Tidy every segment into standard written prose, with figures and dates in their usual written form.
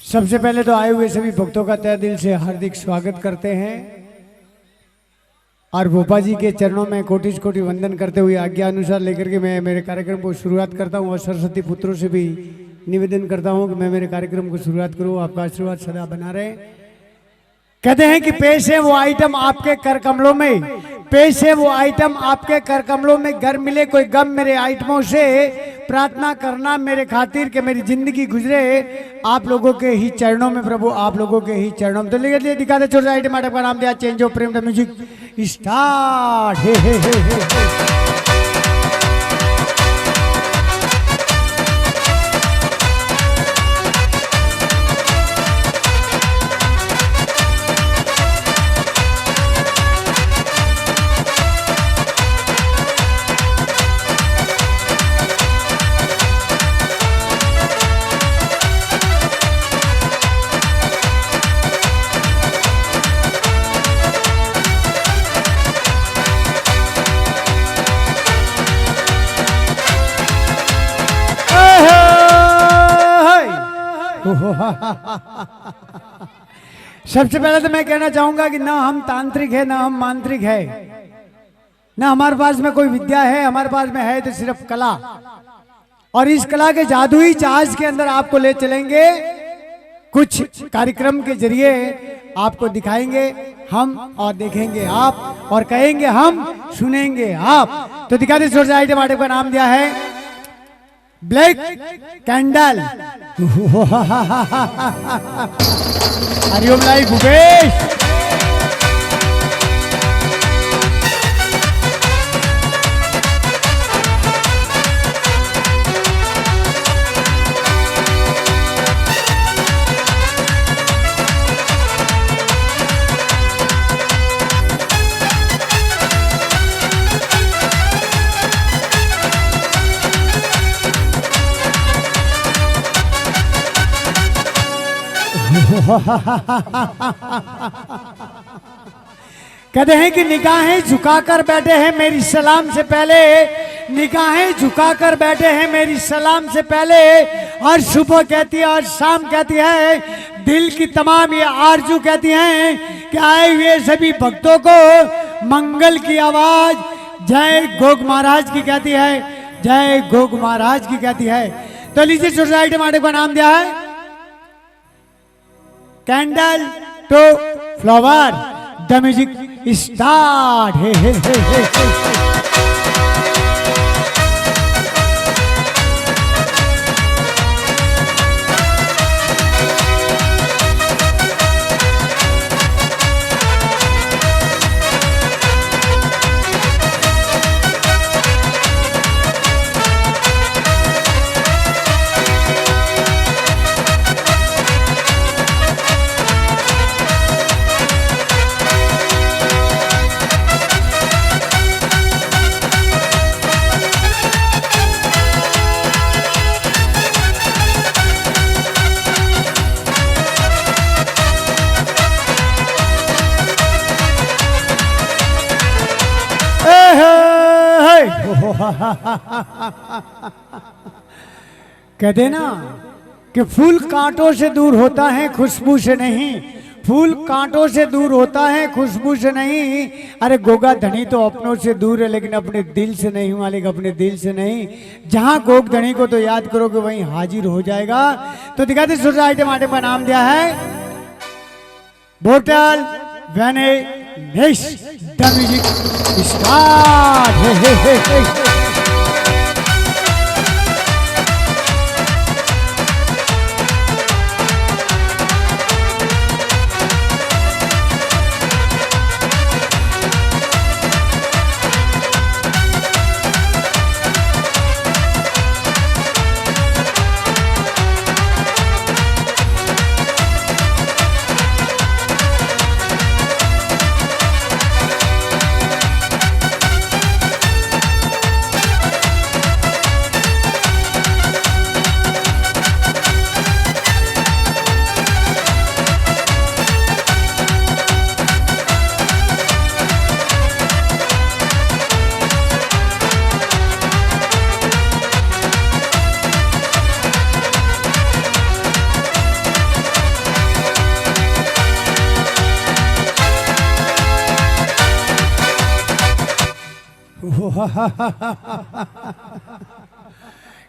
सबसे पहले तो आए हुए सभी भक्तों का तहे दिल से हार्दिक स्वागत करते हैं और गोपा जी के चरणों में कोटि कोटि वंदन करते हुए आज्ञा अनुसार लेकर के मैं मेरे कार्यक्रम को शुरुआत करता हूं और सरस्वती पुत्रों से भी निवेदन करता हूं कि मैं मेरे कार्यक्रम को शुरुआत करूं। आपका आशीर्वाद सदा बना रहे। कहते हैं कि पेश है वो आइटम आपके कर कमलों में, पेश है वो आइटम आपके कर कमलों में, घर मिले कोई गम मेरे आइटमों से, प्रार्थना करना मेरे खातिर के मेरी जिंदगी गुजरे आप लोगों के ही चरणों में प्रभु, आप लोगों के ही चरणों में। तो लिखिए दिखा दे छोटा आइटम आइटम का नाम दिया change of Prem the music start. हे हे हे हे सबसे पहले तो मैं कहना चाहूंगा कि ना हम तांत्रिक है ना हम मांत्रिक है, ना हमारे पास में कोई विद्या है, हमारे पास में है तो सिर्फ कला। और इस कला के जादुई जहाज के अंदर आपको ले चलेंगे, कुछ कार्यक्रम के जरिए आपको दिखाएंगे हम और देखेंगे आप और कहेंगे हम, सुनेंगे आप। तो दिखा दे छोटे आइटम आइटम का नाम दिया है black candle. Hariom live Bhupesh. कहते हैं कि निगाहें झुकाकर बैठे हैं मेरी सलाम से पहले, निगाहें झुकाकर बैठे हैं मेरी सलाम से पहले, और सुबह कहती है और शाम कहती है, दिल की तमाम ये आरजू कहती हैं कि आए हुए सभी भक्तों को मंगल की आवाज जय गोग महाराज की कहती है, जय गोग महाराज की कहती है। तो लीजिए सोसाइटी माडे का नाम दिया है candle to flower the music start. हे हे हे हे हे। कहते ना कि फूल कांटों से दूर होता है खुशबू से नहीं, फूल कांटों से दूर होता है खुशबू से नहीं। अरे गोगा धनी तो अपनों से दूर है लेकिन अपने दिल से नहीं मालिक, अपने दिल से नहीं। जहां गोग धनी को तो याद करोगे वहीं हाजिर हो जाएगा। तो दिखाते सोचा आइटम आइटम का नाम दिया है बोतल वेने नेश द म्यूजिक स्टार्ट। हे हे हे हे।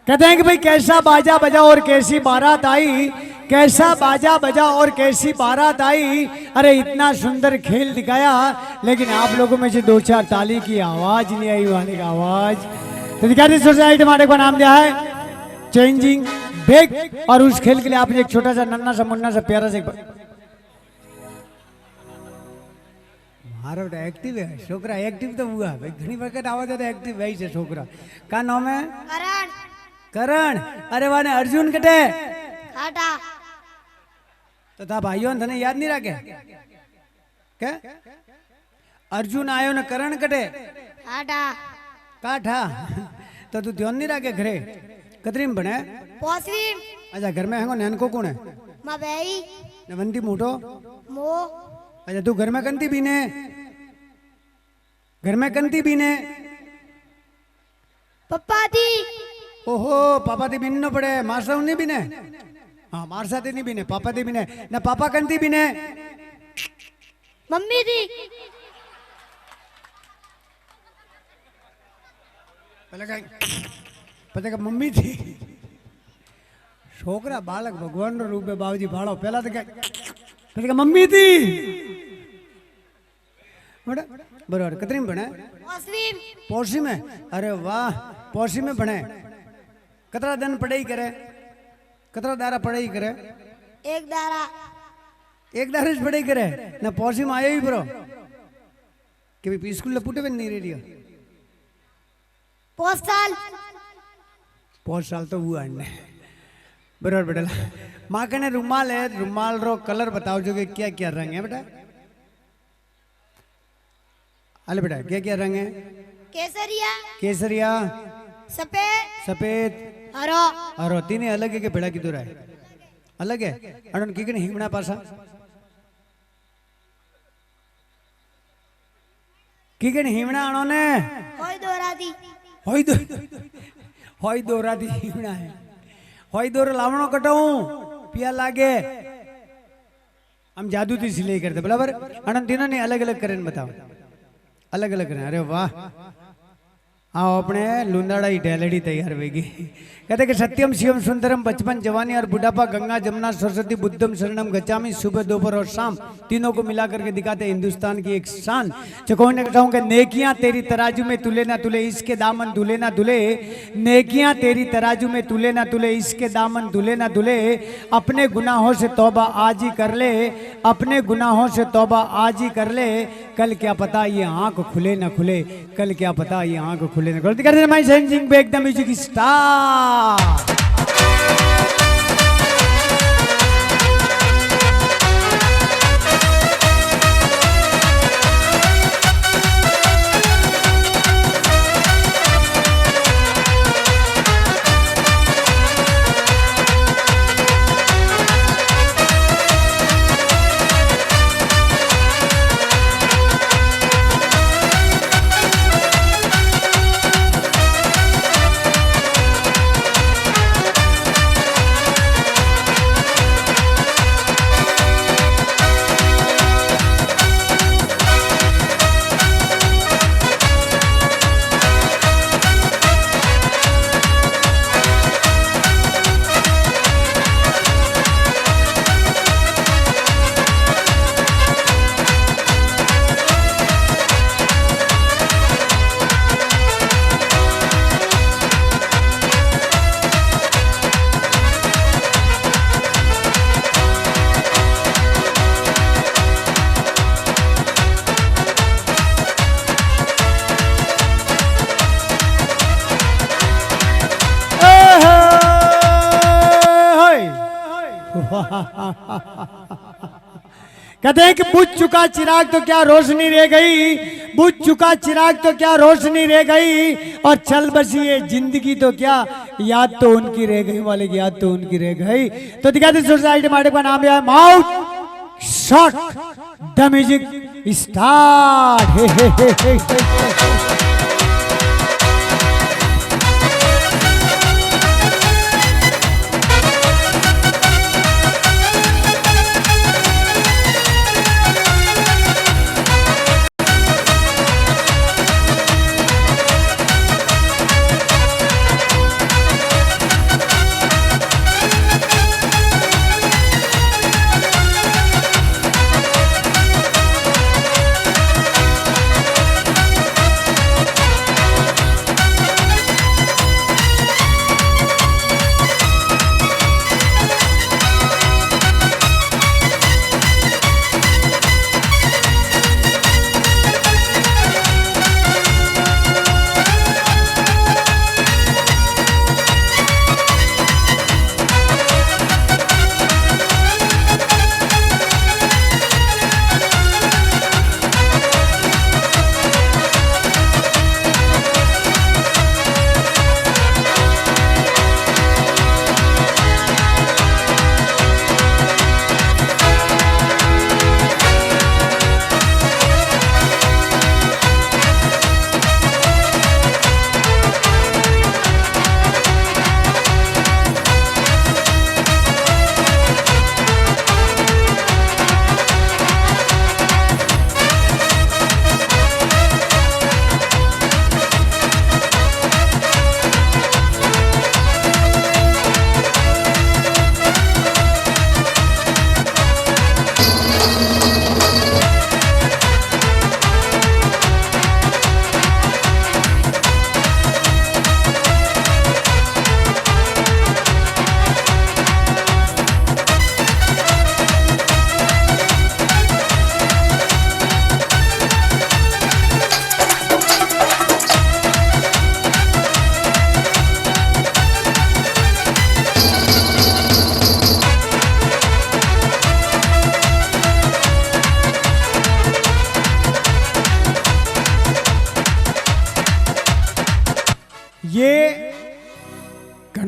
कहते हैं कि भाई कैसा बाजा बजा और कैसी बारात आई, कैसा बाजा बजा और कैसी बारात आई। अरे इतना सुंदर खेल दिखाया, लेकिन आप लोगों में से 2-4 ताली की आवाज नहीं आई, वाले का आवाज। तो दिखाती सोसाइटी हमारे को नाम दिया है चेंजिंग बैग, और उस खेल के लिए आपने एक छोटा सा नन्ना सा मुन्ना सा प्यारा सा मारो एक्टिव है छोकरा, एक्टिव तो हुआ भाई, घनी वक्त आवाज तो एक्टिव भाई से छोकरा। का नाम है? करण। करण। अरे वाने अर्जुन कटे काटा। तो था भाइयों ने याद नहीं रखे क्या? अर्जुन आयो ने करण कटे काटा। काठा। तो तू ध्यान नहीं रखे घरे कतरी में बने? पोसवी। अच्छा घर में है नैन को कौन है? मबई। नवंती मोटो मो। अच्छा तू घर में कंती बीने? घर में कंती बीने? पप्पा दी। ओहो पापा दी बीन नो पड़े, मार साहब नहीं बीने? हाँ मार साथ नहीं बीने, पापा दी बीने ना, पापा कंती बीने? मम्मी दी। पता का मम्मी थी। छोकरा बालक भगवान रो रूप में बाबूजी भाड़ो, पहला तो क्या मम्मी थी बराबर। कितनी में बने? पौसी में। अरे वाह पौसी में बने। कतरा दिन पढ़ाई करे? कतरा दारा पढ़ाई करे? एक दारा। एक दारे से पढ़ाई करे ना, पौसी में आयो ही ब्रो कि भी स्कूल लपुटे में नहीं रेडियो। 5 साल। 5 साल तो हुआ है बराबर बेटा। माँ कहने रुमाल है, रुमाल रो कलर बताओ जो कि क्या क्या रंग है बेटा? अरे बेटा क्या क्या रंग है? केसरिया। केसरिया। सफेद। सफेद। हरो। हरो। तीन अलग है कि बेड़ा किधर है? अलग है। अनन की हिंगना पासा की हिमना अणो ने होई दोरा दी। होई दोरा दी हिमना है। होई दोरो लावणो कटाऊं पिया लागे, हम जादू थी सिलाई करते बराबर। अनंत तीनों ने अलग अलग करें बताओ, अलग अलग करें। अरे वाह आओ अपने लुंदाड़ा ही ढेलड़ी तैयार होगी। कहते कि सत्यम शिवम सुंदरम बचपन जवानी और बुढ़ापा गंगा जमुना सरस्वती बुद्धम शरणम गच्चामी, सुबह दोपहर और शाम तीनों को मिला करके दिखाते हिंदुस्तान की एक शान। जो कहना चाहूँगा नेकियां तेरी तराजू में तुले ना तुले, इसके दामन दुले ना दुले। नेकियां तेरी तराजू में तुले ना तुले, इसके दामन दुले ना दुले। अपने गुनाहों से तौबा आज ही कर ले, अपने गुनाहों से तौबा आज ही कर ले। कल क्या पता ये आंख खुले ना खुले, कल क्या पता ये आंख खुले ना खुले। दिखाते my changing back the music star. कहते हैं कि बुझ चुका चिराग तो क्या रोशनी रह गई, बुझ चुका चिराग तो क्या रोशनी रह गई, और चल बसी ये जिंदगी तो क्या याद तो उनकी रह गई, वाले की याद तो उनकी रह गई। तो दिखाते सोसाइटी मार्ट का नाम है mouth shot the music start.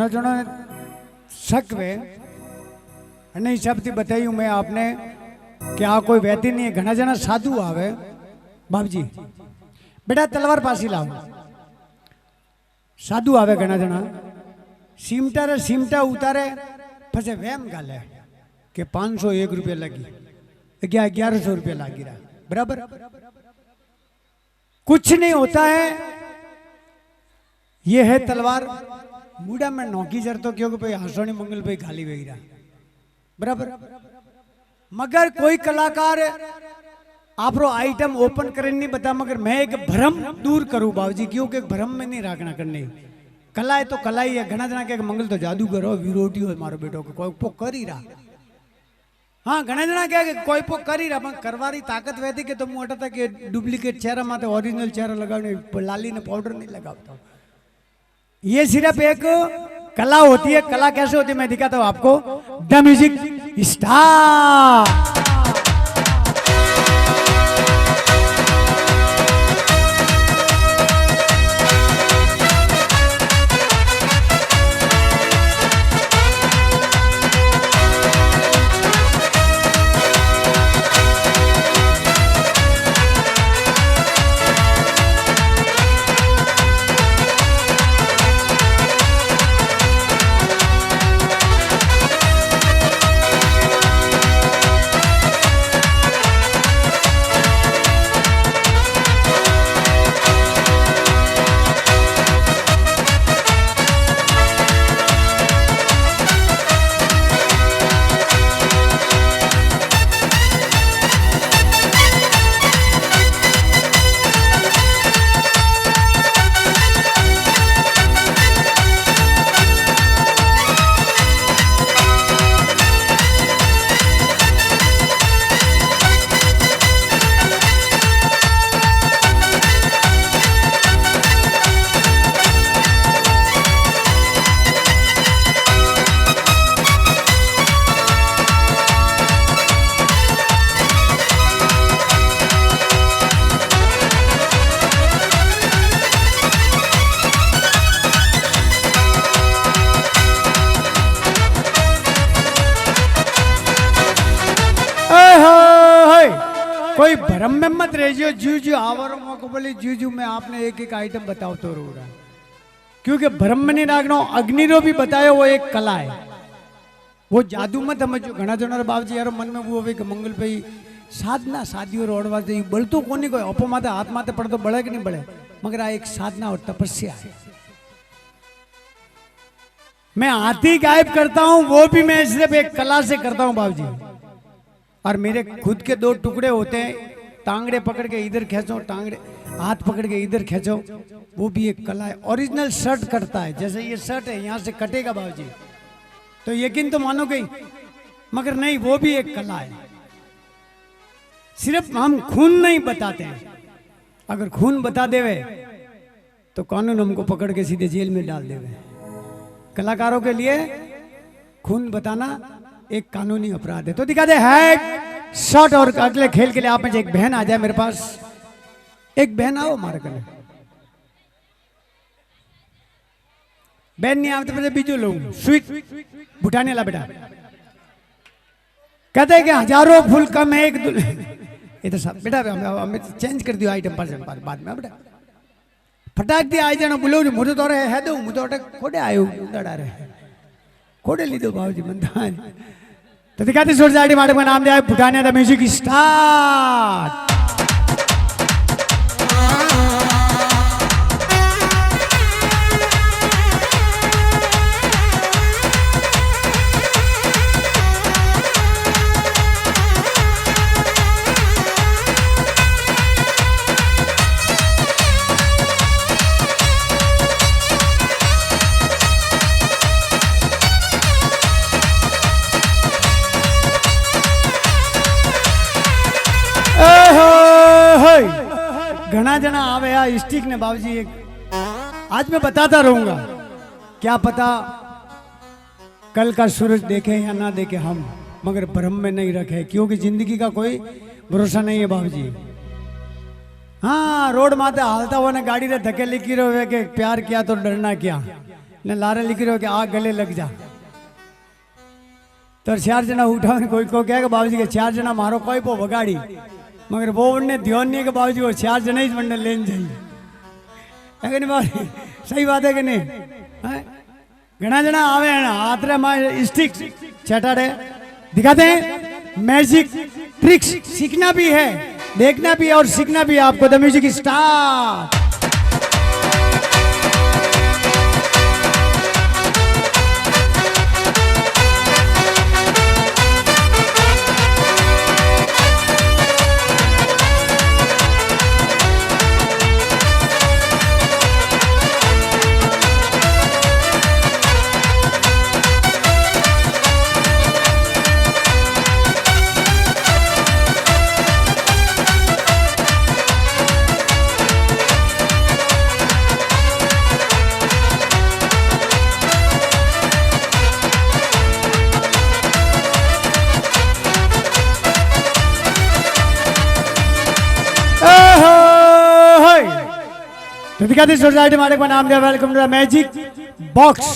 घणो जणो शक वे अने हिसाब थी बतायूं मैं आपने कि आ कोई व्यक्ति नहीं है। घना जना साधु आवे बाबजी बेटा तलवार पासी लाओ। साधु आवे घना जना सीमटा रे सीमटा उतारे फसे वेम गाले कि 501 रुपया लगी 1100 रुपया लागी रहा बराबर। कुछ नहीं होता है, ये है तलवार मुड़ा में नौकी जर तो क्योंकि भाई हासोनी मंगल भाई खाली वही रहा बराबर। मगर कोई कलाकार आप आइटम ओपन करें नहीं बता, मगर मैं एक भ्रम दूर करूं बाबूजी, क्योंकि भ्रम में नहीं रखना करने। कला है तो कला ही है। घना जना के मंगल तो जादूगर हो विरोधी हो मारो बेटो को कोई पो कर ही रहा। हाँ घना जना क्या कि कोई पो कर ही रहा, पर करवारी ताकत वैसी कि तो मुँह हटा था कि डुप्लीकेट चेहरा माते ओरिजिनल चेहरा लगाने लाली ने पाउडर नहीं लगाता। ये सिर्फ एक कला होती है। कला कैसे होती है मैं दिखाता हूं आपको। The music start. कोई भ्रम में मत रहिए। जू जू आवारो मौको बोली जू जू मैं आपने एक एक आइटम बताओ तो रो रहा, क्योंकि भ्रम में नहीं राखना। अग्निरो भी बतायो वो एक कला है, वो जादू मत समझो। घना जन बाबजी यारो मन में वो हो कि मंगल भाई साधना शादियों रोडवा से बलतो कोनी कोई अपो माते हाथ माते पड़ तो बड़े कि नहीं बड़े, मगर आ एक साधना और तपस्या है। मैं हाथी गायब करता हूं वो भी मैं सिर्फ एक कला से करता हूं बाबूजी। और मेरे खुद के दो टुकड़े होते हैं, टांगड़े पकड़ के इधर खींचो, टांगड़े हाथ पकड़ के इधर खींचो, वो भी एक कला है। ओरिजिनल शर्ट करता है, जैसे ये शर्ट है यहाँ से कटेगा बाबूजी तो यकीन तो मानोगे, मगर नहीं वो भी एक कला है। सिर्फ हम खून नहीं बताते हैं, अगर खून बता देवे तो कानून हमको पकड़ के सीधे जेल में डाल देवे। कलाकारों के लिए खून बताना एक कानूनी अपराध है। तो दिखा दे हेड शॉट। और अगले खेल के लिए आप में से एक बहन आ जाए मेरे पास। एक बहन आओ हमारे कने। बहन नहीं आते पहले बीजो लोग स्वीट भुटाने ला बेटा। कहते हैं कि हजारों फूल कम है एक ये तो सब बेटा हमें चेंज कर दियो आइटम पर बाद में बेटा फटाक दिया आई जाना बोलो मुझे तो है दो मुझे खोड़े आयो डरा रहे खोड़े ली दो बाबूजी मंदा। तो दिखाते सोसाइटी मैडम का नाम दिया है भुटानिया द म्यूजिक स्टार्ट। घना जना आवे यार स्टिक ने बाबूजी एक आज मैं बताता रहूंगा। क्या पता कल का सूरज देखे या ना देखे हम, मगर भ्रम में नहीं रखे, क्योंकि जिंदगी का कोई भरोसा नहीं है बाबूजी। हाँ रोड माते हालता हुआ ने गाड़ी रे धके लिखी रहे के प्यार किया तो डरना क्या, ने लारे लिख रहे हो कि आ गले लग जा। तो 4 जना उठा कोई को कहे बाबूजी के 4 जना मारो कोई पो बगाड़ी, मगर वो ने ध्यान नहीं है कि बाबूजी वो 4 जना ही मंडल लेन जाइए, है कि नहीं बाबू? सही बात है कि नहीं? घना जना आवे है ना हाथ रे मार स्टिक चटाड़े दिखाते हैं, मैजिक ट्रिक्स सीखना भी है, देखना भी है और सीखना भी है आपको। The music start. तो दिखाते सोसाइटी मालिक का नाम दिया, welcome to the magic box.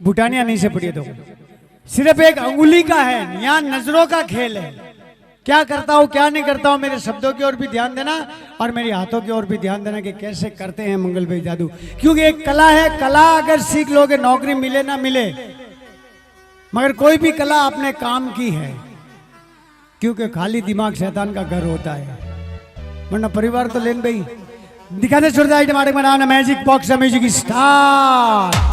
भूटानिया नहीं से पढ़िए तो सिर्फ एक अंगुली का है, यहाँ नजरों का खेल है। क्या करता हूँ क्या नहीं करता हूँ, मेरे शब्दों की ओर भी ध्यान देना और मेरे हाथों की ओर भी ध्यान देना कि कैसे करते हैं मंगल भाई जादू। क्योंकि एक कला है, कला अगर सीख लोगे नौकरी मिले ना मिले, मगर कोई भी कला अपने काम की है, क्योंकि खाली दिमाग शैतान का घर होता है, वरना परिवार तो लेन भाई। दिखाते छोड़ आइटम आटे में नाम मैजिक बॉक्स, म्यूजिक स्टार्ट।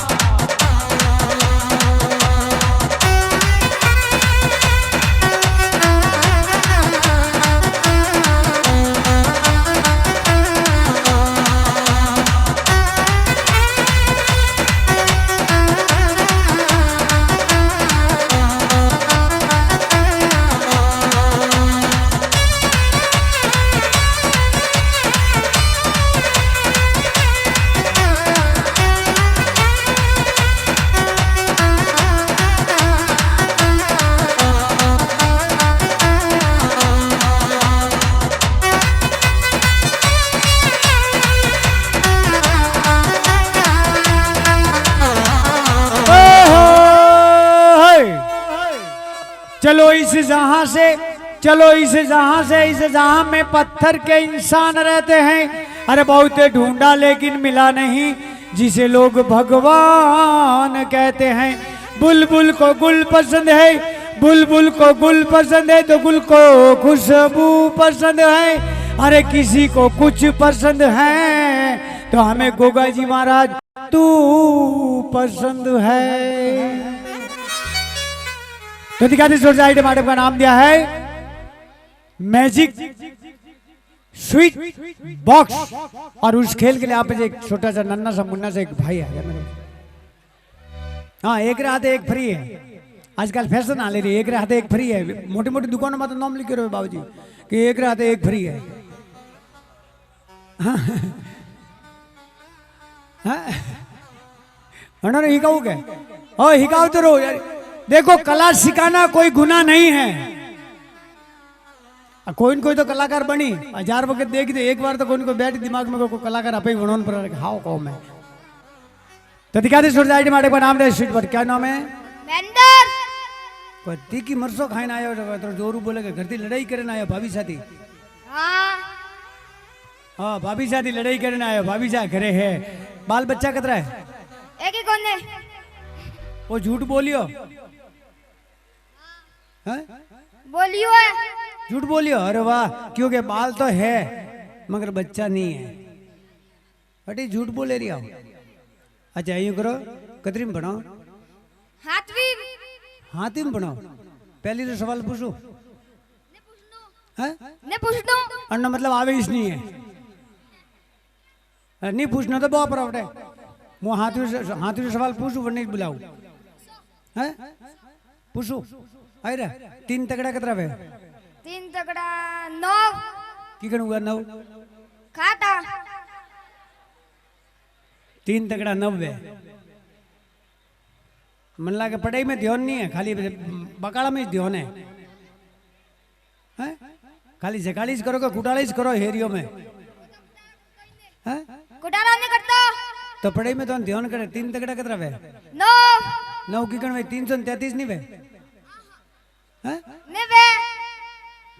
चलो इस जहां से, चलो इस जहां से, इस जहां में पत्थर के इंसान रहते हैं। अरे बहुत ढूंढा लेकिन मिला नहीं, जिसे लोग भगवान कहते हैं। बुलबुल को गुल पसंद है, बुलबुल को गुल पसंद है, तो गुल को खुशबू पसंद है। अरे किसी को कुछ पसंद है, तो हमें गोगा जी महाराज तू पसंद है। तो दिखाते सोसाइटी मैडम का नाम दिया है मैजिक स्वीट बॉक्स। और उस खेल के लिए आप एक छोटा सा नन्ना सा मुन्ना सा एक भाई आ गया मेरे। हाँ, एक रात एक फ्री है, आजकल फैशन आ ले रही है, एक रात एक फ्री है। मोटी मोटी दुकानों में तो नाम लिखे रहे बाबूजी कि एक रात एक फ्री है। हिकाऊ के हिकाऊ तो रो यार। देखो, कला सिखाना कोई गुनाह नहीं है। कोई न कोई तो कलाकार बनी, 1000 वक्त देखी तो एक बार तो कोई बैठ दिमाग में कोई कलाकार अपे बनोन पर हाउ कौन है। तो दिखाते सोसाइटी माटे का नाम दे स्वीट पर, क्या नाम है? मेंदर। कोई तीखी मरसो खाने आयो तो जोरू बोले के घर की लड़ाई करने आयो भाभी साथी। हाँ, भाभी साथी लड़ाई करने आयो, भाभी सा घरे है। बाल बच्चा कितना है? एक ही कौन है? वो झूठ बोलियो है? बोलियो है। झूठ बोलियो? अरे वाह, क्योंकि बाल तो है मगर बच्चा नहीं है। अरे झूठ बोले रही हो। अच्छा यूं करो, कतरी में बनाओ, हाथवी हाथी में बनाओ। पहली तो सवाल पूछो, ने पूछ दो। अन्ना मतलब आवेश नहीं है, नहीं पूछना तो बहुत प्रॉब्लम है। मैं हाथी से सवाल पूछू वरना बुलाऊ है, पूछू। अरे 3 तगड़ा कितना है? 3 तगड़ा 9 की करूँगा 9 खाता। 3 तगड़ा 90। मन लगा पढ़ाई में ध्यान नहीं है, खाली बकाड़ा में ध्यान है। खाली जगाड़ीज करो कि कुटाड़ीज करो हेरियो में? कुटाड़ा नहीं करता तो पढ़ाई में तो ध्यान करे 3 तगड़ा कितना वे 9 9 की गण वे 333 नहीं वे हैं 90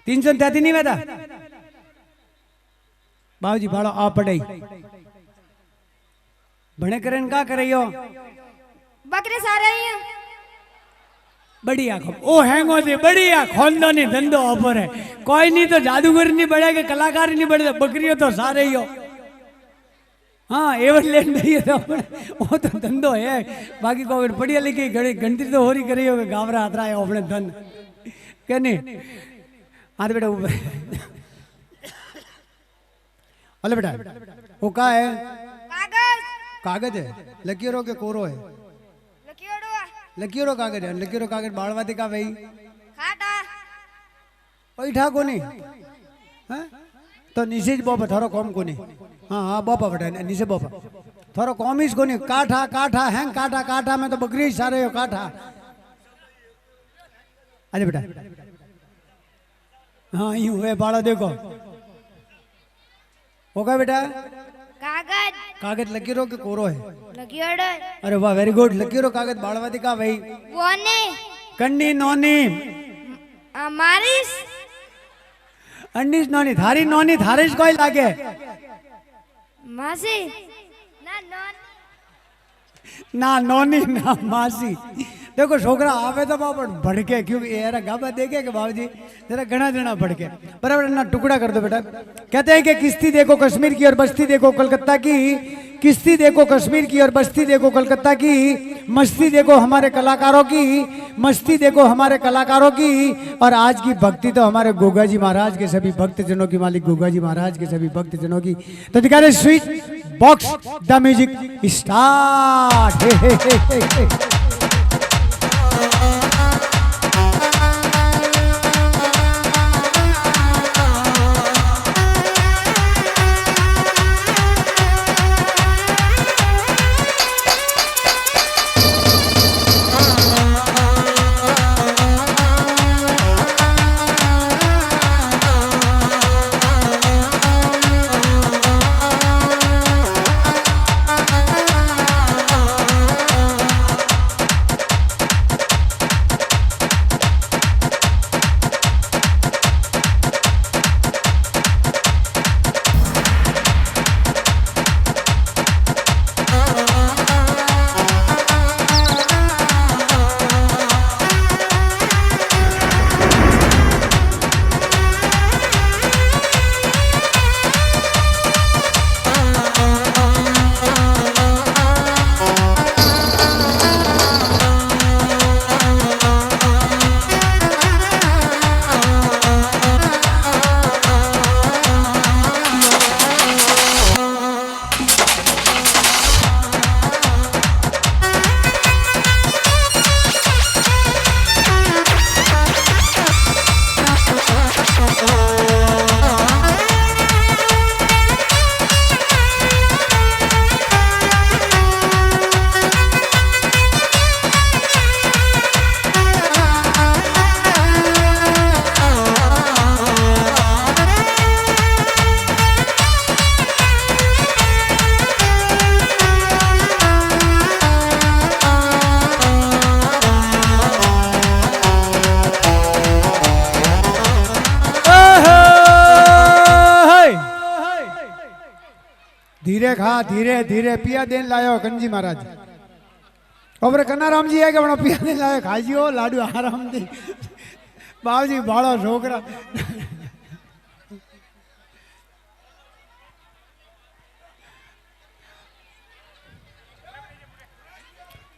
333 नहीं वे था बाबूजी भाड़ो आ पढ़ाई भणे करेन का करइयो बकरे सारे ही हैं। बढ़िया ओ हैंगो दे बढ़िया खानदानी धंधो ऑफर है कोई नहीं तो जादूगर नहीं बढ़ेगा कलाकार नहीं बढ़ेगा बकरियों तो सारे ही हो हाँ एवरलैंड नहीं है तो वो तो धंधो है बाकी को अगर पढ़िया लिखी गणती तो हो रही करी होगा गावरा हाथ रहा है अपने धन क्या नहीं हाँ बेटा ऊपर अरे बेटा वो का है कागज कागज है लकीरों के कोरो है लकीड़ो लकीरों कागज है लकीरों कागज बाड़वादी का भाई खाटा बैठा को नहीं हाँ तो नीचे बोपा थारो कॉम को नहीं हाँ हाँ बोपा बेटा नीचे बोपा थारो कॉम ही को नहीं काठा काठा है काठा काठा में तो बकरी सारे हो काठा अरे बेटा हाँ यूं है बाड़ा देखो होगा बेटा कागज कागज लकीरों के कोरो है लकीड़ो अरे वाह वेरी गुड लकीरों कागज बाड़वादी का भाई वोने कंडी नोनी मारिस अंडीस नोनी थारी नोनी थारिश कोई लागे मासी ना नॉन ना नोनी ना मासी देखो छोकरा आवे तो बाबा भड़के क्योंकि यार गाबा देखे कि बाबूजी जरा घना जना भड़के बराबर ना टुकड़ा कर दो बेटा कहते हैं कि किश्ती देखो कश्मीर की और बस्ती देखो कलकत्ता की किश्ती देखो कश्मीर की और बस्ती देखो कलकत्ता की मस्ती देखो हमारे कलाकारों की मस्ती देखो हमारे कलाकारों की और आज की भक्ति तो हमारे गोगा जी महाराज के सभी भक्तजनों की मालिक गोगा जी महाराज के सभी भक्तजनों की तो दिखा रहे switch box the music start धीरे खा धीरे धीरे पिया देन लायो कंजी महाराज और कन्नाराम जी है कि बड़ा पिया देन लायो खाजियो लाडू आराम दे बाबूजी बाड़ो छोकरा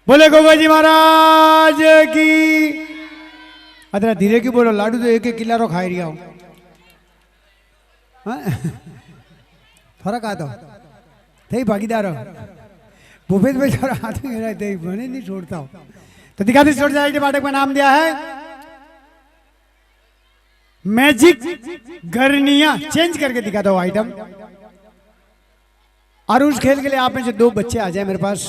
बोले गोगा जी महाराज की अरे धीरे की बोलो लाडू तो एक एक किलो खा रही हूँ फर्क आता थे भागीदार भूपेश भाई थोड़ा हाथ में रहते बने नहीं छोड़ता हूँ तो दिखाते छोड़ जाए बाटक में नाम दिया है मैजिक गर्निया चेंज करके दिखाता हूँ आइटम और उस खेल के लिए आप में से 2 बच्चे आ जाए मेरे पास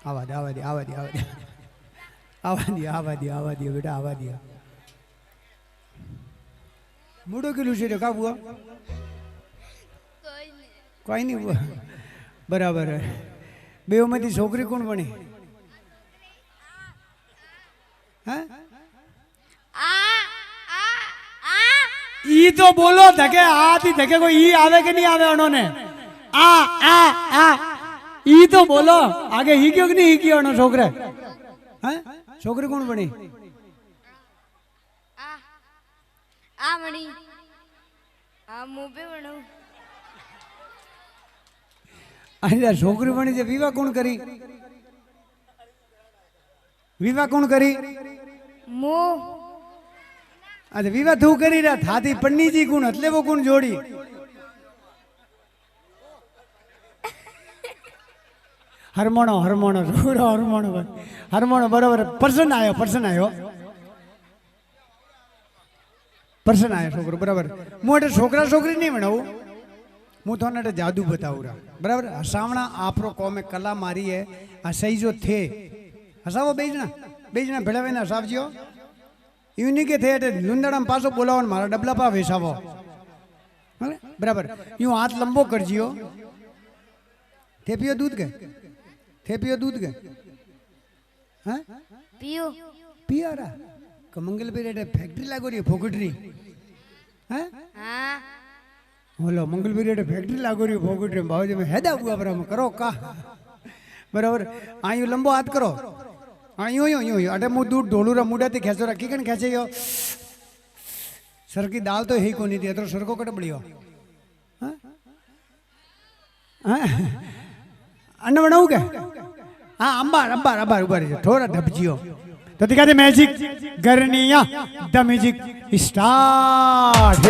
आवा दिया आवा दिया आवा दिया आवा दिया आवा दिया आवा दिया बेटा आवा दिया मुड़ो की लूसी रखा हुआ तो कोई नहीं बराबर है बेओ में थी छोकरी कौन बनी हैं आ आ आ ई तो बोलो धके हाथ ही धके कोई ई आवे कि नहीं आवे उन्होंने आ ई तो बोलो आगे ही क्यों नहीं ही क्यों उन्होंने छोकरे हैं छोकरी कौन बनी आ मणि आ मुबे बणो अच्छा छोकरी बनी जे विवाह कौन करी विवाह कौन करी मो अच्छा विवाह तू करी रहा थाती पन्नी जी कौन એટલે वो कौन जोड़ी हरमोणो हरमोणो छोकरो हरमोणो बराबर पर्सन आयो छोकरो बराबर मोटे छोकरा छोकरी नहीं बनाऊं હું તો ને જાદુ બતાવું રા બરાબર હસાવણા આપરો કોમે કલા મારી હે આ સહી જો થે હસાવો બેજના ભેળાવીને હસાવજો એવું નહીં કે થે એટલે લુંદાડામાં પાછો બોલાવો ને મારા ડબલા પા વેસાવો ભલે બરાબર યું હાથ લંબો કરજો થે પીઓ દૂધ કે હા पियो પિયારા કમંગલ ભાઈ ફેક્ટરી લાગો રહી ફોકટરી હા हाँ बोलो मंगल पीरियड फैक्ट्री लागो रही फोकट बाबूजी में हैदा हुआ बराबर करो का बराबर आयु लंबो हाथ करो आयु यो यो अटे मु दूध ढोलू रा मुड़ा ते खेचो रखी कन खेचे यो सर की दाल तो ही कोनी थी तो सर को कट बड़ियो हां अन्न बनाऊ के हां अंबार ऊपर थोड़ा ढपजियो तो दिखाते magic Garniya the music start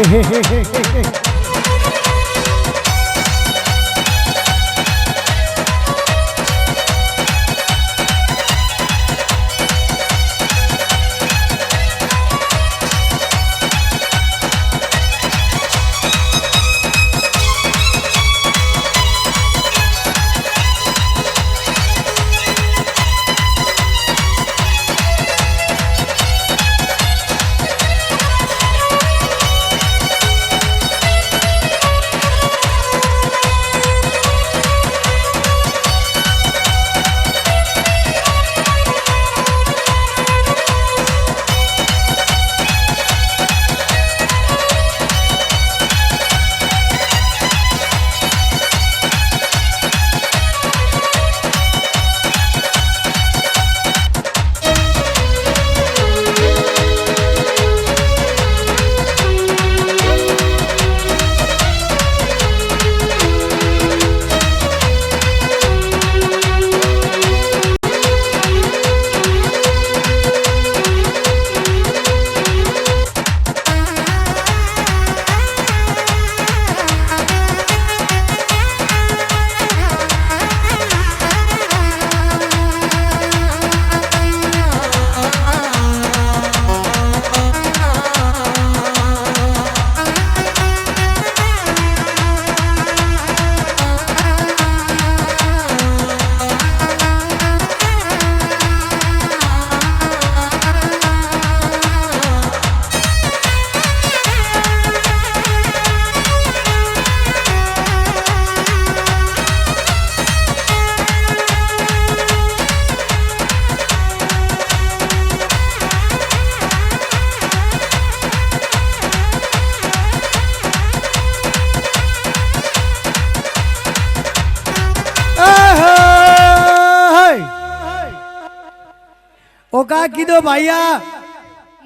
ओ का कीधो भैया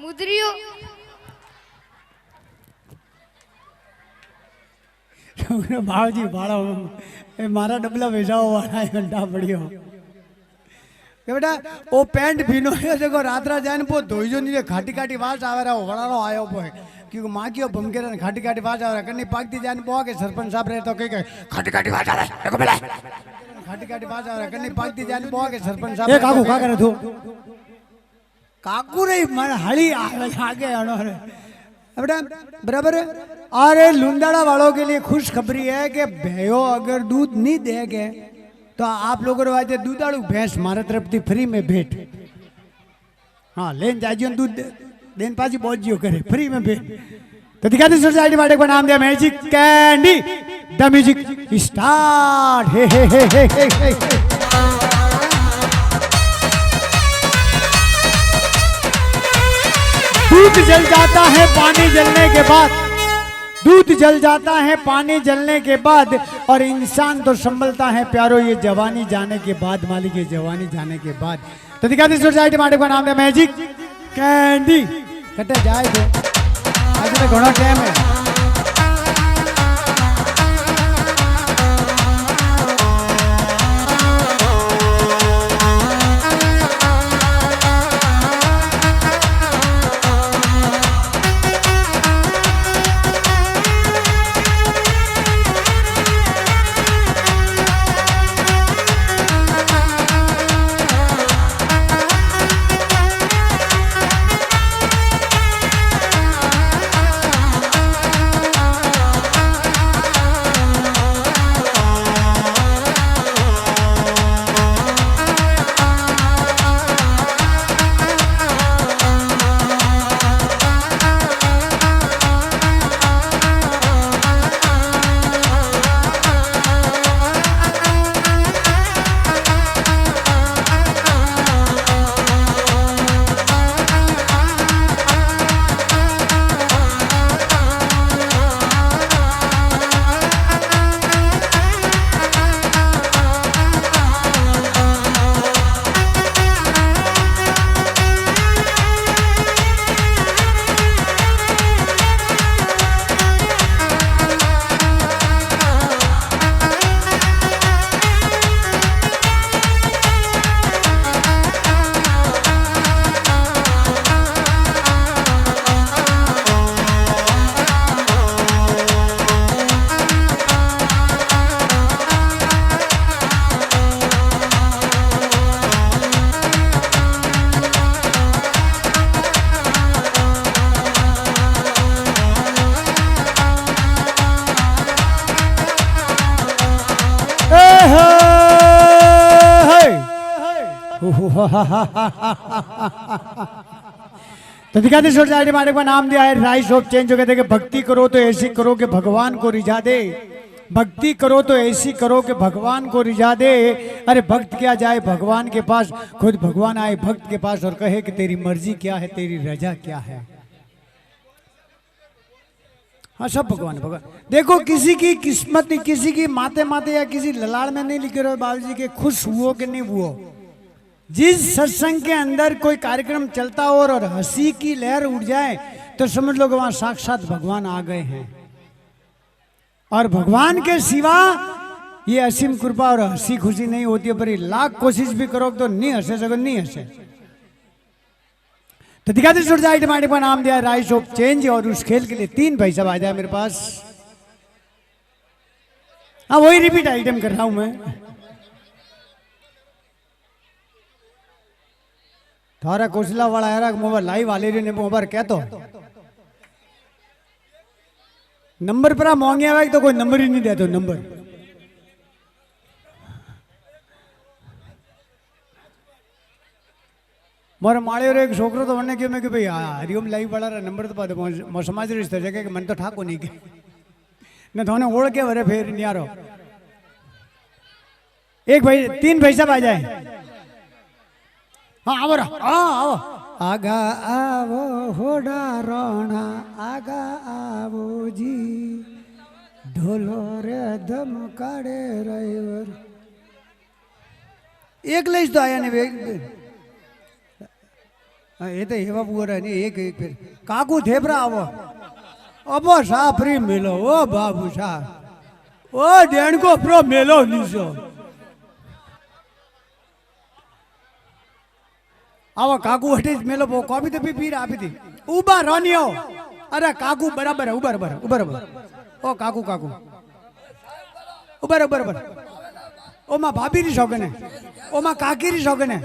मुद्रियो भावजी भाड़ा मारा डबला भेजाओ वाला घंटा पड़ियो बेटा ओ पेंट भीनो है देखो रात्रा जान पो धोई जो नहीं खाटी खाटी वास आवे रहा वड़ारो आयो पो क्योंकि मां की भमकेरा खाटी खाटी वास आवे कन्नी पाकती जान पो के सरपंच साहब रहे तो के खाटी खाटी वास आवे देखो बेला खाटी खाटी वास आवे कन्नी पाकती जान पो के सरपंच साहब ए काकू का करे तू काकू रे मन हड़ी आगे आनो रे बेटा बराबर है। और लुंदाड़ा वालों के लिए खुशखबरी है कि भयो अगर दूध नहीं देगे तो आप लोगों वास्ते दूधाड़ू भैंस मारे तरफ थी फ्री में भेंट। हाँ लेन जाइयो दूध देन पाजी पहुंच जियो करे फ्री में भेंट। तो दिखाते सोसाइटी वाले को नाम दिया magic candy the music start. हे हे हे हे हे हे। दूध जल जाता है पानी जलने के बाद, दूध जल जाता है पानी जलने के बाद, और इंसान तो संभलता है प्यारो ये जवानी जाने के बाद, मालिक ये जवानी जाने के बाद। तो दिखाती सोसाइटी माटे का नाम है मैजिक कैंडी। कटे जाए तो आज तो घणो टाइम है। तो दिखाते सोसाइटी मारे का नाम दिया है राइस ऑफ चेंज। जो कहते हैं कि भक्ति करो तो ऐसी करो कि भगवान को रिझा दे, भक्ति करो तो ऐसी करो कि भगवान को रिझा दे। अरे भक्त क्या जाए भगवान के पास, खुद भगवान आए भक्त के पास और कहे कि तेरी मर्जी क्या है, तेरी रजा क्या है। हाँ सब भगवान भगवान। देखो किसी की किस्मत नहीं, किसी की माते माते या किसी ललाड़ में नहीं लिखे रहे बाबू जी के खुश हुओ कि नहीं हुओ। जिस सत्संग के अंदर कोई कार्यक्रम चलता हो और हंसी की लहर उठ जाए तो समझ लो कि वहां साक्षात भगवान आ गए हैं। और भगवान के सिवा ये असीम कृपा और हंसी खुशी नहीं होती है। पर लाख कोशिश भी करो तो नहीं हंसे सको, नहीं हंसे। तो दिखाते सोसाइटी माटे का नाम दिया राइस ऑफ चेंज। और उस खेल के लिए 3 पैसा आ जाए मेरे पास। हाँ वही रिपीट आइटम कर रहा हूं मैं। थारा कोसला वाला यार मोबाइल लाइव वाले ने मोबाइल क्या तो नंबर पर मांगे आवे तो कोई नंबर ही नहीं दे तो नंबर। मोर माड़े और एक छोकरो तो वने क्यों मैं कि भाई हरिओम लाइव वाला नंबर तो पा दे मो समाज रिश्ते जगह कि मन तो ठाको नहीं के न थोने ओढ़ के वरे फिर नियारो। एक भाई 3 पैसा आ जाए। हाँ आवो आओ आगा आवो होड़ा रोना आगा आवो जी ढोलो रे धम काड़े रविवर। एक लेस तो आया नहीं ये तो हेवा पूरा नहीं एक एक फिर काकू थेपरा आवो अबो सा फ्री मिलो ओ बाबू सा ओ डेण को प्रो मिलो नीसो आवा काकू हटे मेलो वो कॉफी तो पी रहा थी उबा रोनियो। अरे काकू बराबर है उबर उबर उबर उबर ओ काकू काकू उबर उबर उबर ओ मां भाभी री शौकन है ओ मां काकी री शौकन है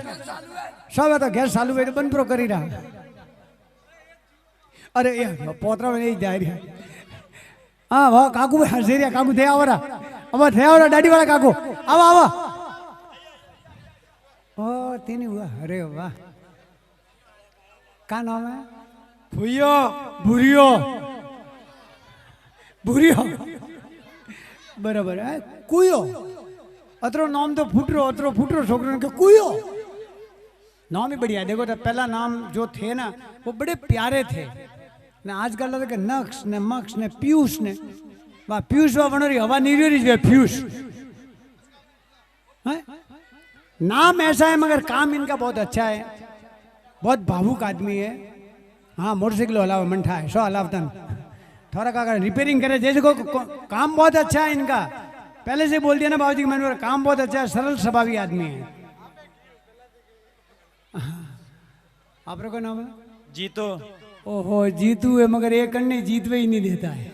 सब तो गैस चालू है बंद प्रो करी रहा। अरे ये पोतरा में नहीं जा रही। हाँ वाह काकू हंसी रहा काकू थे आवरा अब थे आवरा डाडी वाला काकू आवा आवा ओ तीन हुआ। अरे वाह क्या नाम है? भूयो भूरियो भूरियो बराबर है कुयो अतरो नाम तो फुटरो छोकरो के कुयो नाम ही बढ़िया। देखो तो पहला नाम जो थे ना वो बड़े प्यारे थे ना। आजकल तो नक्श ने मक्ष ने पीयूष ने वाह पीयूष वाह बनो रही हवा नहीं रही पीयूष नाम ऐसा है मगर काम इनका बहुत अच्छा है। बहुत भावुक आदमी है। हाँ मोटरसाइकिल हलावा मंठा है सो हलावतन थोड़ा का रिपेयरिंग करे जैसे को काम बहुत अच्छा है इनका। पहले से बोल दिया ना बाबूजी मैंने काम बहुत अच्छा है। सरल स्वभावी आदमी है। आप लोग का नाम है जीतो। ओहो जीतू है मगर ये करने जीतवे ही नहीं देता है।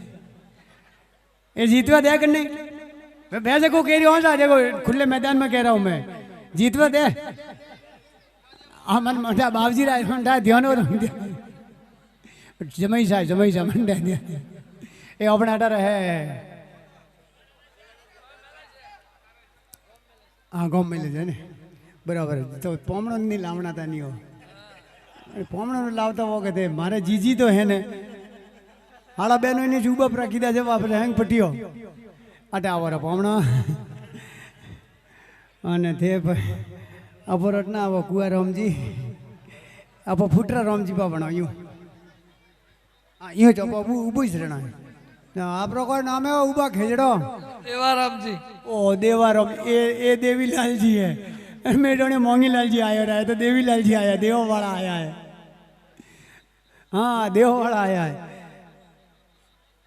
ये जीतवा दे करने मैं वैसे को कह रही हूँ देखो खुले मैदान में कह रहा हूँ मैं जीतवा दे मन मंडा बाबूजी राय मंडा ध्यान जमई सा मंडा ये अपना अटर है। हाँ गाँव में ले जाए बराबर तो पोमणो नहीं लावना था नहीं हो पोमणो लावता वो कहते मारे जीजी तो है ने हाड़ा बहनों ने जूबा पर रखी था जब आप हैंग पटियो अटे आवरा पोमणो अने थे अपरट ना वो कुआ रामजी आप फुटरा रामजी पा बना यूं यूं चो उबो ही रहना है। आप लोग का नाम है उबा खेजड़ो देवाराम जी। ओ देवाराम ए देवीलाल जी है। मेरे ने मोंगी लाल जी आया रहा है तो देवीलाल जी आया देव वाला आया है। हाँ देव वाला आया है।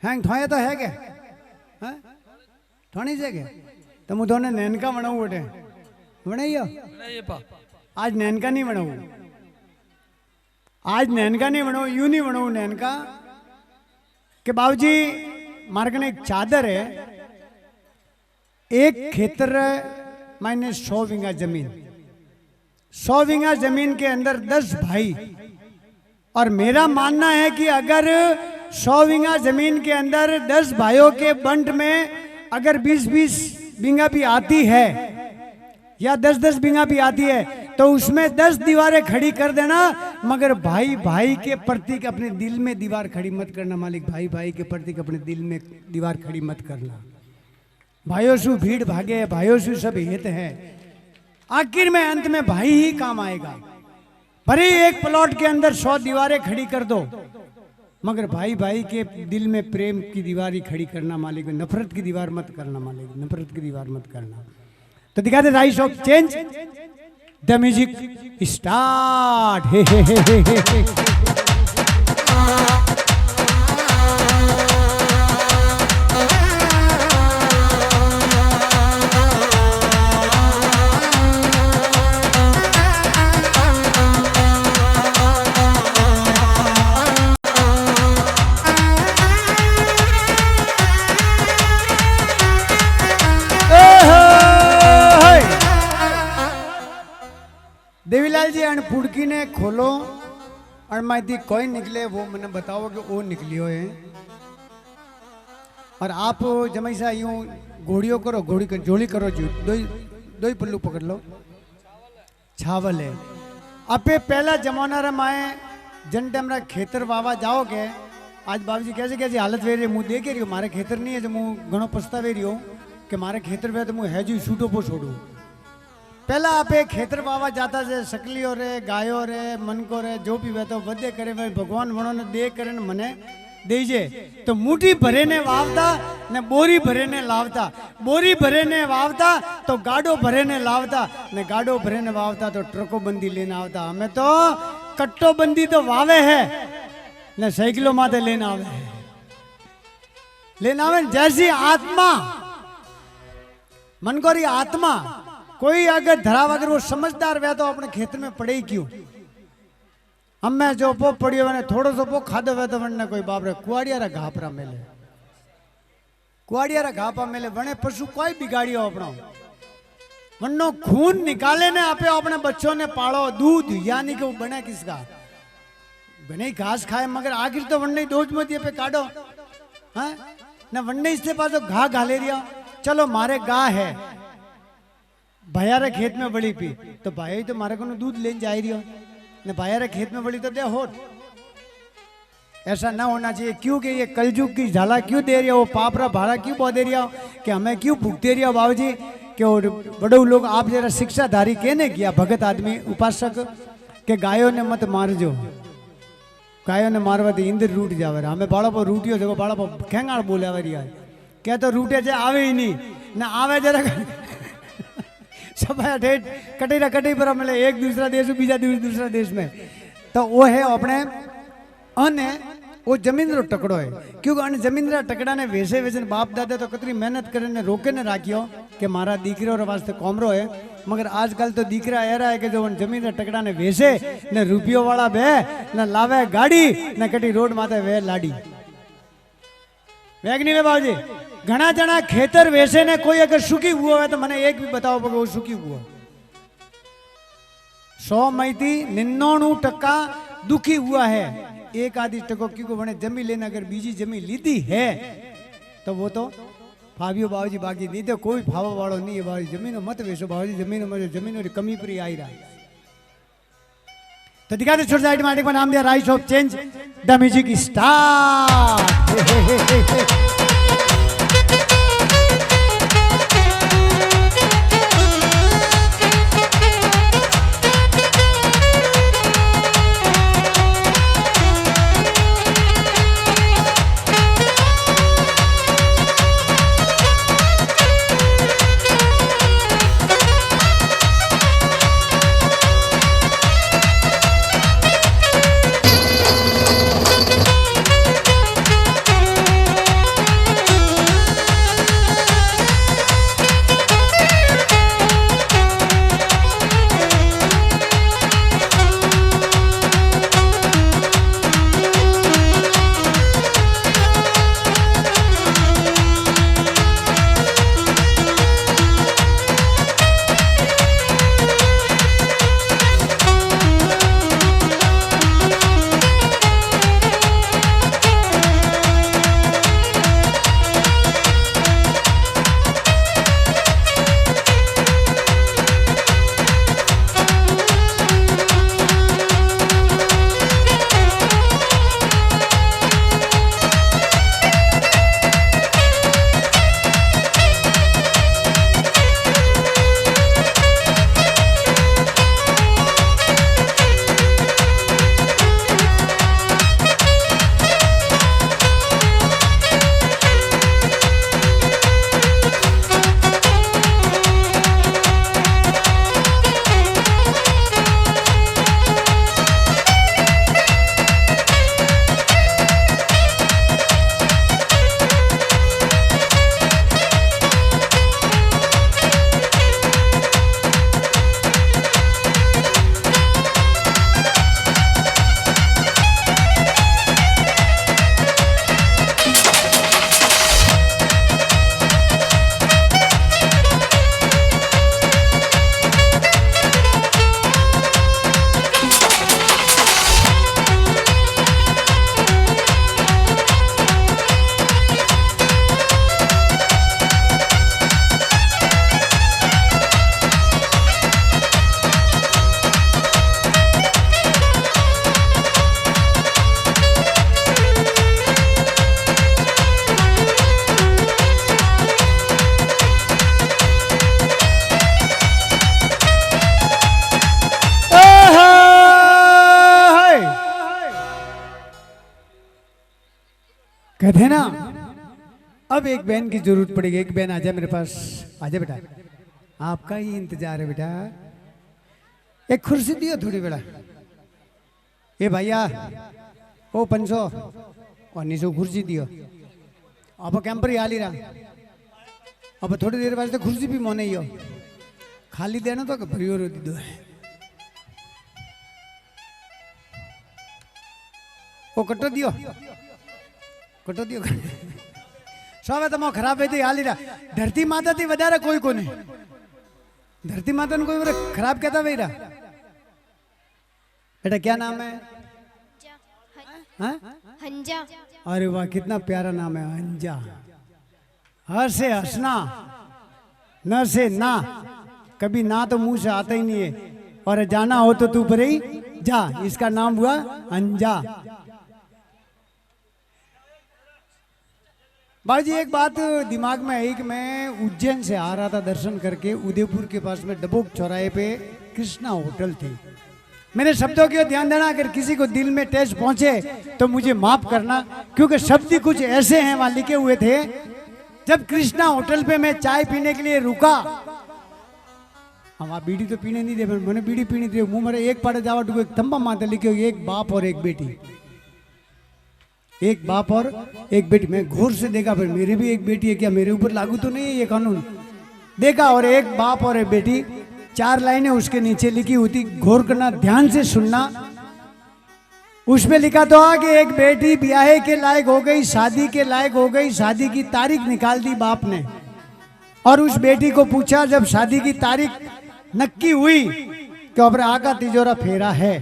हैंग थोड़े तो है क्या थोड़ी से क्या तो मुझे थोड़े नैनका बनाऊँ बोटे बनाइयो आज नैनका नहीं बनाऊँ आज नैनका नहीं बनाऊँ यूं नहीं बनाऊँ नैनका कि बाबूजी मारे कने एक चादर है एक खेतर मैंने 100 बीघा जमीन 100 बीघा जमीन के अंदर 10 भाई और मेरा मानना है कि अगर 100 बीघा जमीन के अंदर 10 भाइयों के बंट में अगर 20-20 बीघा भी आती है या 10-10 बीघा भी आती है तो उसमें 10 दीवारें खड़ी कर देना मगर भाई भाई के प्रति अपने दिल में दीवार खड़ी मत करना। मालिक भाई भाई के प्रति अपने दिल में दीवार खड़ी मत करना। भाइयों सु भीड़ भागे भाइयों सु सब हित है। आखिर में अंत में भाई ही काम आएगा। भले एक प्लॉट के अंदर 100 दीवारें खड़ी कर दो मगर भाई भाई के दिल में प्रेम की दीवार ही खड़ी करना मालिक। नफरत की दीवार मत करना मालिक नफरत की दीवार मत करना। तो दिखाते rice of change the music start. Devilal ji अन फुड़की ने खोलो और माइती कोई निकले वो मैंने बताओ कि वो निकलियो है। और आप जमाई सा यूं घोड़ियों करो घोड़ी कर जोड़ी करो जी दो ही पल्लू पकड़ लो छावल है। अब पहला जमाना रे माए जन टाइम रा खेतर वावा जाओगे आज बाबूजी कैसे कैसी हालत वे रही मुँह देख रही हो मारे खेतर नहीं है जो मुँह घणो पछतावे रही हो कि मारे खेतर वे तो मुँह है जो सूटो पो छोड़ू। पहला आप एक खेतर बाबा जाता से सकलियों रे गायों रे मन को रे जो भी वे तो वधे करे वे भगवान वणो ने दे करे ने मने दीजे तो मुट्ठी भरे ने वावता ने बोरी भरे ने लावता बोरी भरे ने वावता तो गाड़ो भरे ने लावता ने गाड़ो भरे ने वावता तो ट्रको बंदी लेने आवता। हमें तो कट्टो बंदी तो वावे है ने साइकिलों माथे लेने आवे लेने आवे जैसी आत्मा मन को रही आत्मा कोई अगर धराव अगर वो समझदार हुआ तो अपने खेत में पड़े ही क्यों। हम मैं जो पो पड़ियो मैंने थोड़ो सो पो खादो हुआ तो वरना कोई बाप रे कुआड़िया रा घापरा मेले कुआड़िया रा घापा मेले वने पशु कोई बिगाड़ियो अपना वनो खून निकाले ने आपे अपने बच्चों ने पालो दूध यानी कि वो बने किसका बने घास खाए मगर आखिर तो वन्ने दोज मत पे काटो हाँ ना वन्ने इससे पास घा घाले रिया। चलो मारे गा है भाया रे खेत में बड़ी पी तो भाई तो मारे को दूध लेन जा रही हो ने भाया रे खेत में बड़ी तो दे होट ऐसा ना होना चाहिए। क्यों कि ये कलयुग की झाला क्यों दे रही हो, वो पापरा भाड़ा क्यों बहुत दे रही हो, कि हमें क्यों भूख दे रही हो बाबूजी, कि और बड़े लोग आप जरा शिक्षाधारी कहने किया भगत आदमी उपासक के गायों ने मत मारजो, गायों ने मारवाથી इंद्र रूट जावे। हमें बाळपो रूटियो देखो बाळपो खेंगाड़ बोले आवे यार, क्या तो रूटे जे आवे ही नहीं ना आवे जरा सब ठेठ कटेरा कटे पर मिले एक दूसरा देश बीजा दूसरा देश में, तो वो है अपने अने वो जमीन रो टकड़ो है। क्योंकि अने जमीन रा टकड़ा ने वैसे वैसे बाप दादा तो कतरी मेहनत करे रोके ने राखियो कि मारा दीकरो रो वास्ते कोमरो है, मगर आजकल तो दीकरा ऐरा है कि जो जमीन रा टकड़ा ने वैसे ने रुपयो वाला बे न लावे गाड़ी न कटी रोड माथे वे लाडी वेगनी वे बाबूजी। घना जना खेतर वैसे ने कोई अगर सुखी हुआ है तो मैंने एक भी बताओ वो सुखी हुआ। 100 में थी 99% दुखी हुआ है, एक आधी टको क्योंकि मैंने जमीन लेने अगर बीजी जमीन लीधी है तो वो तो भावियो बाबूजी बाकी नहीं तो कोई भाव वालों नहीं है बाबूजी। जमीनों मत वेचो बाबूजी, जमीनों की कमी पर आई रहा। तो दिखाते छोटे साइड मार्टिक का नाम दिया rice of change the music start. कहते हैं ना, अब एक बहन की जरूरत पड़ेगी। एक बहन आजा मेरे पास, आजा बेटा, आपका ही इंतजार है बेटा। एक कुर्सी दियो थोड़ी बेटा। ए भैया ओ 500 और नीचे कुर्सी दियो। अब कैंपर हाली रहा, अब थोड़ी देर बाद कुर्सी भी मोने ही हो खाली देना तो भरियो रो दी दो वो कटो दियो सब तमो खराब है हाली रहा। धरती माता थी वधारे कोई को नहीं, धरती माता ने कोई खराब कहता भाई रहा। बेटा क्या नाम है? हंजा। अरे वाह कितना प्यारा नाम है हंजा। ह से हंसना, न से ना, कभी ना तो मुंह से आता ही नहीं है, और जाना हो तो तू पर ही जा। इसका नाम हुआ हंजा। बाबूजी एक बात दिमाग में आई कि मैं उज्जैन से आ रहा था दर्शन करके, उदयपुर के पास में डबोक चौराहे पे कृष्णा होटल थी। मेरे शब्दों की ओर ध्यान देना, अगर किसी को दिल में ठेस पहुंचे तो मुझे माफ करना, क्योंकि शब्द ही कुछ ऐसे हैं वहां लिखे हुए थे। जब कृष्णा होटल पे मैं चाय पीने के लिए रुका, हम बीड़ी तो पीने नहीं दे, मैंने बीड़ी पीनी थी, मुंह मेरे एक पाड़े जावा डूबे, एक तंबा माता लिखे हुए, एक बाप और एक बेटी, एक बाप और एक बेटी। मैं घोर से देखा, फिर मेरी भी एक बेटी है, क्या मेरे ऊपर लागू तो नहीं है ये कानून? देखा, और एक बाप और एक बेटी, 4 लाइनें उसके नीचे लिखी होती, गौर करना, ध्यान से सुनना। उसमें लिखा तो कि एक बेटी ब्याहे के लायक हो गई, शादी के लायक हो गई, शादी की तारीख निकाल दी बाप ने, और उस बेटी को पूछा जब शादी की तारीख नक्की हुई तो अपने आका तिजोरा फेरा है,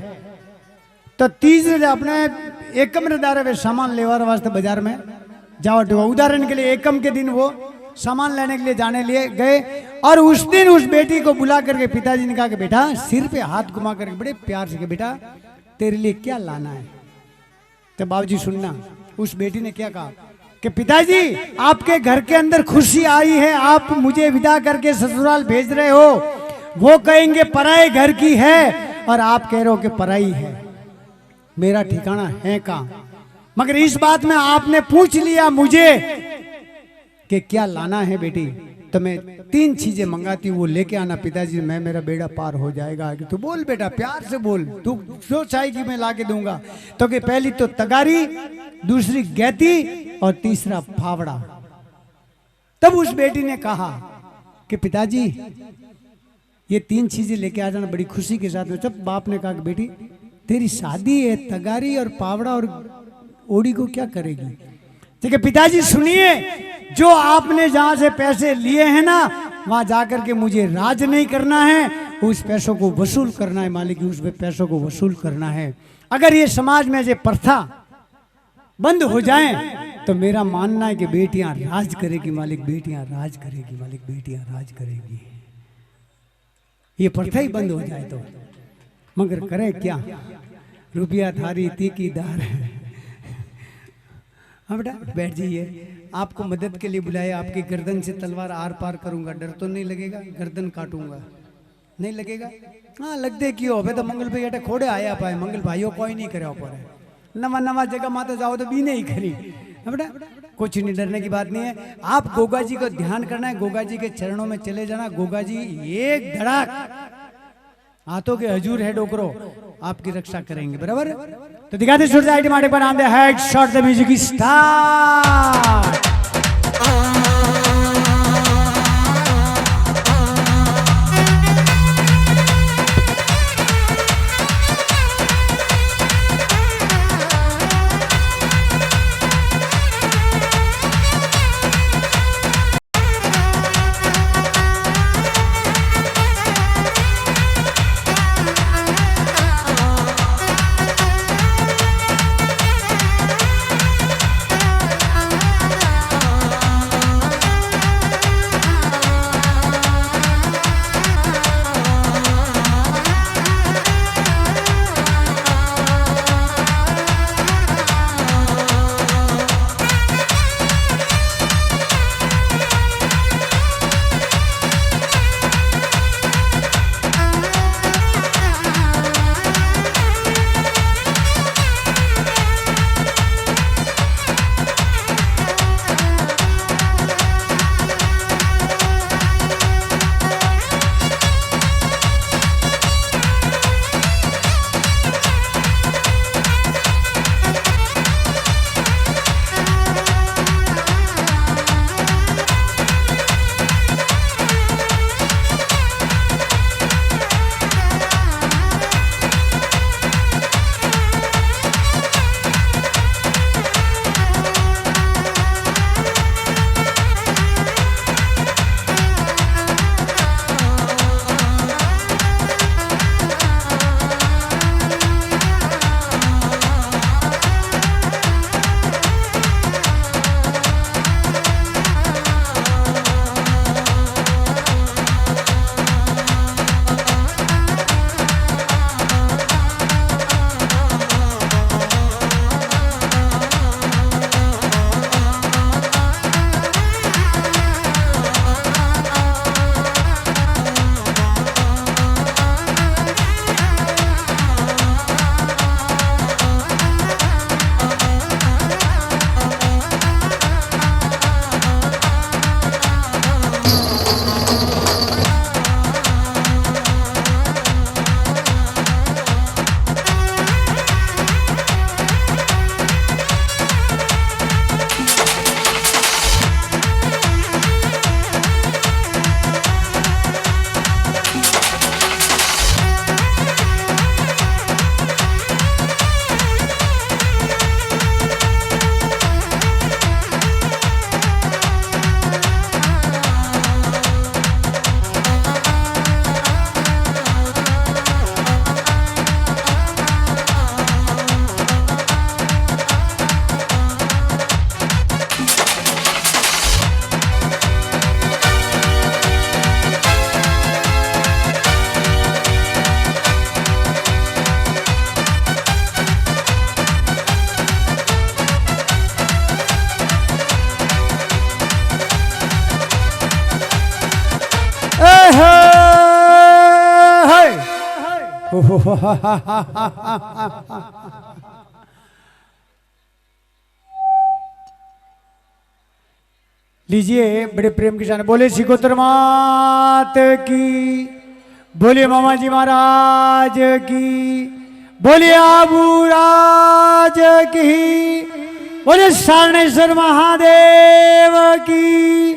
तो तीसरे अपने एकम दारे वे सामान लेवा वास्ते बाजार में जाओ। उदाहरण के लिए एकम के दिन वो सामान लेने के लिए जाने लिए गए, और उस दिन उस बेटी को बुला करके पिताजी ने कहा कि बेटा, सिर पे हाथ घुमा करके बड़े प्यार से, बेटा तेरे लिए क्या लाना है? तो बाबूजी सुनना, उस बेटी ने क्या कहा कि पिताजी आपके घर के अंदर खुशी आई है, आप मुझे विदा करके ससुराल भेज रहे हो, वो कहेंगे पराए घर की है, और आप कह रहे हो कि पराई है। मेरा ठिकाना है कहाँ? मगर इस बात में आपने पूछ लिया मुझे कि क्या लाना है बेटी, तो मैं 3 चीजें मंगाती हूँ, वो लेके आना पिताजी, मैं मेरा बेड़ा पार हो जाएगा। तो बोल बेटा, प्यार से बोल, तू जो चाहेगी मैं ला के दूंगा। तो कि पहली तो तगारी, दूसरी गैती, और तीसरा फावड़ा। तब उस बेटी ने कहा कि पिताजी ये 3 चीजें लेके आ जाना बड़ी खुशी के साथ में। जब बाप ने कहा कि बेटी तेरी शादी है, तगारी और पावड़ा और ओड़ी को क्या करेगी? ठीक है पिताजी सुनिए, जो आपने जहां से पैसे लिए हैं ना, वहां जाकर के मुझे राज नहीं करना है, उस पैसों को वसूल करना है मालिक, उस पैसों को वसूल करना है। अगर ये समाज में ये प्रथा बंद हो जाए तो मेरा मानना है कि बेटियां राज करेगी मालिक, बेटियां राज करेगी मालिक, बेटियां राज करेगी। ये प्रथा ही बंद हो जाए तो, मगर करे क्या? रुपया थारी तीखी दार है। हाँ बेटा बैठ जाइए, आपको मदद के लिए बुलाया, आपकी गर्दन से तलवार आर पार करूंगा, डर तो नहीं लगेगा? गर्दन काटूंगा, नहीं लगेगा? हाँ लगते क्यों हो तो मंगल भाई अटे खोड़े आया पाए, मंगल भाइयों कोई नहीं करे ऊपर, नवा नवा जगह माता जाओ तो भी नहीं करी। हाँ बेटा कुछ नहीं, डरने की बात नहीं है। आप गोगा जी को ध्यान करना है, गोगा जी के चरणों में चले जाना। गोगा जी एक धड़ाक हाथों के हजूर है डोकरो, आपकी रक्षा करेंगे, बराबर? तो दिखाते छोटे आइटम आटे पर नाम दे head shot the music start. लीजिए बड़े प्रेम के साथ बोले सिकोतर मात की, बोले मामा जी महाराज की, बोले आबू राज की, बोले सारणेश्वर महादेव की,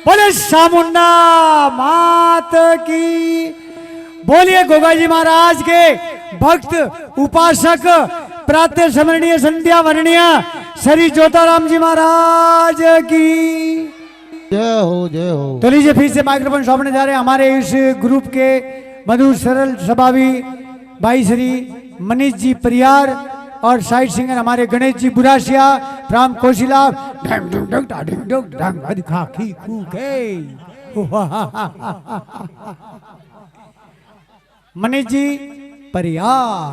बोले सामुंडा मात की, बोलिए गोगाजी महाराज के भक्त उपासक प्रातः स्मरणीय संध्या वरणीय श्री ज्योताराम जी महाराज की जय हो जय हो। तो लीजिए फिर से माइक्रोफोन सौंपने जा रहे हैं हमारे इस ग्रुप के मधुर सरल स्वभावी भाई श्री मनीष जी परियार और साइड सिंगर हमारे गणेश जी बुरासिया फ्रॉम कोशिला। मनीष जी परियार।